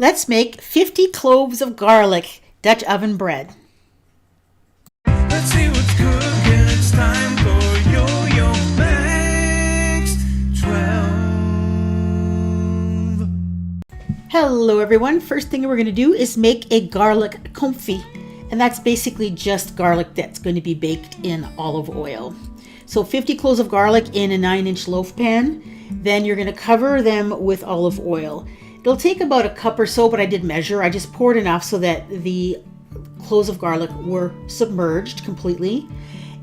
Let's make 50 cloves of garlic Dutch oven bread. Let's see what's cooking. It's time for Yo-Yo Max 12. Hello everyone. First thing we're going to do is make a garlic confit. And that's basically just garlic that's going to be baked in olive oil. So 50 cloves of garlic in a 9-inch loaf pan. Then you're going to cover them with olive oil. It'll take about a cup or so, but I did measure. I just poured enough so that the cloves of garlic were submerged completely.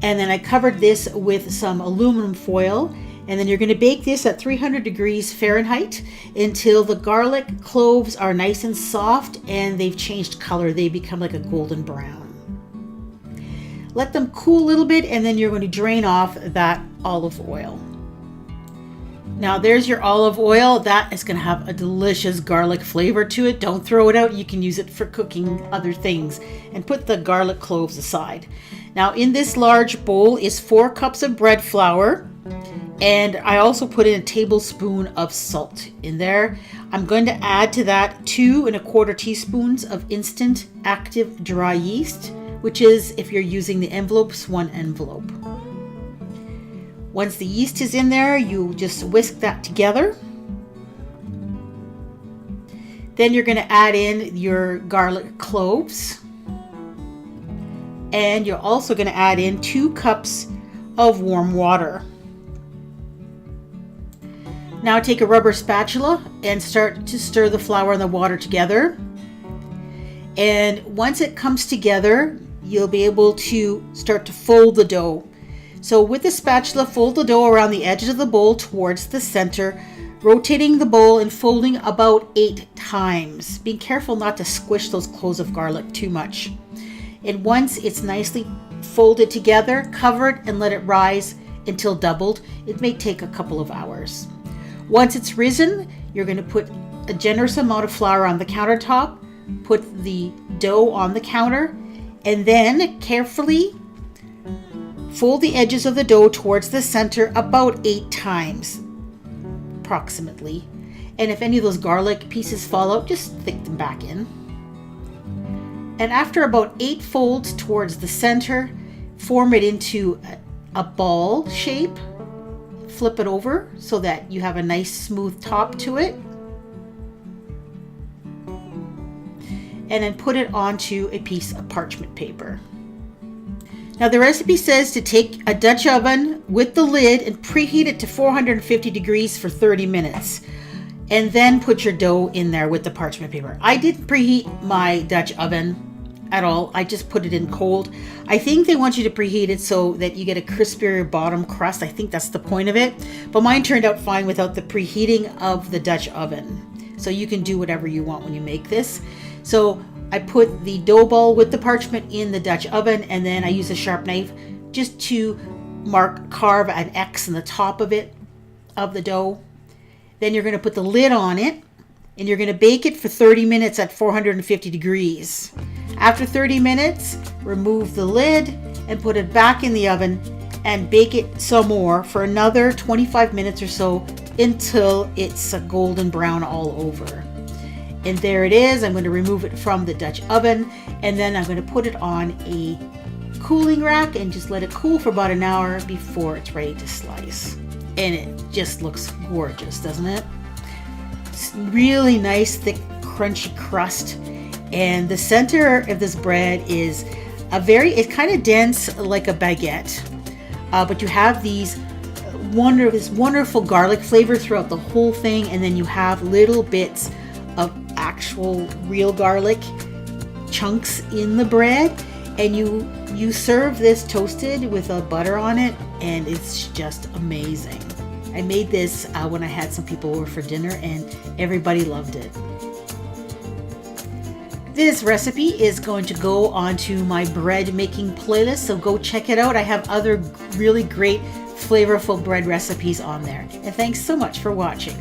And then I covered this with some aluminum foil. And then you're going to bake this at 300 degrees Fahrenheit until the garlic cloves are nice and soft and they've changed color. They become like a golden brown. Let them cool a little bit and then you're going to drain off that olive oil. Now there's your olive oil. That is going to have a delicious garlic flavor to it. Don't throw it out. You can use it for cooking other things. And put the garlic cloves aside. Now in this large bowl is 4 cups of bread flour. And I also put in a tablespoon of salt in there. I'm going to add to that 2 1/4 teaspoons of instant active dry yeast, which is, if you're using the envelopes, 1 envelope. Once the yeast is in there, you just whisk that together. Then you're going to add in your garlic cloves. And you're also going to add in 2 cups of warm water. Now take a rubber spatula and start to stir the flour and the water together. And once it comes together, you'll be able to start to fold the dough. So with the spatula, fold the dough around the edges of the bowl towards the center, rotating the bowl and folding about 8 times. Being careful not to squish those cloves of garlic too much. And once it's nicely folded together, cover it and let it rise until doubled. It may take a couple of hours. Once it's risen, you're going to put a generous amount of flour on the countertop, put the dough on the counter, and then carefully fold the edges of the dough towards the center about 8 times, approximately. And if any of those garlic pieces fall out, just stick them back in. And after about 8 folds towards the center, form it into a ball shape. Flip it over so that you have a nice smooth top to it. And then put it onto a piece of parchment paper. Now the recipe says to take a Dutch oven with the lid and preheat it to 450 degrees for 30 minutes. And then put your dough in there with the parchment paper. I didn't preheat my Dutch oven at all. I just put it in cold. I think they want you to preheat it so that you get a crispier bottom crust. I think that's the point of it. But mine turned out fine without the preheating of the Dutch oven. So you can do whatever you want when you make this. So I put the dough ball with the parchment in the Dutch oven, and then I use a sharp knife just to carve an X in the top of it, of the dough. Then you're going to put the lid on it, and you're going to bake it for 30 minutes at 450 degrees. After 30 minutes, remove the lid and put it back in the oven and bake it some more for another 25 minutes or so until it's a golden brown all over. And there it is. I'm going to remove it from the Dutch oven, and then I'm going to put it on a cooling rack and just let it cool for about an hour before it's ready to slice. And it just looks gorgeous, doesn't it? It's really nice, thick, crunchy crust. And the center of this bread is it's kind of dense like a baguette. But you have this wonderful garlic flavor throughout the whole thing. And then you have little bits of actual real garlic chunks in the bread. And you serve this toasted with a butter on it. And it's just amazing. I made this when I had some people over for dinner and everybody loved it. This recipe is going to go onto my bread making playlist, so go check it out. I have other really great flavorful bread recipes on there. And thanks so much for watching.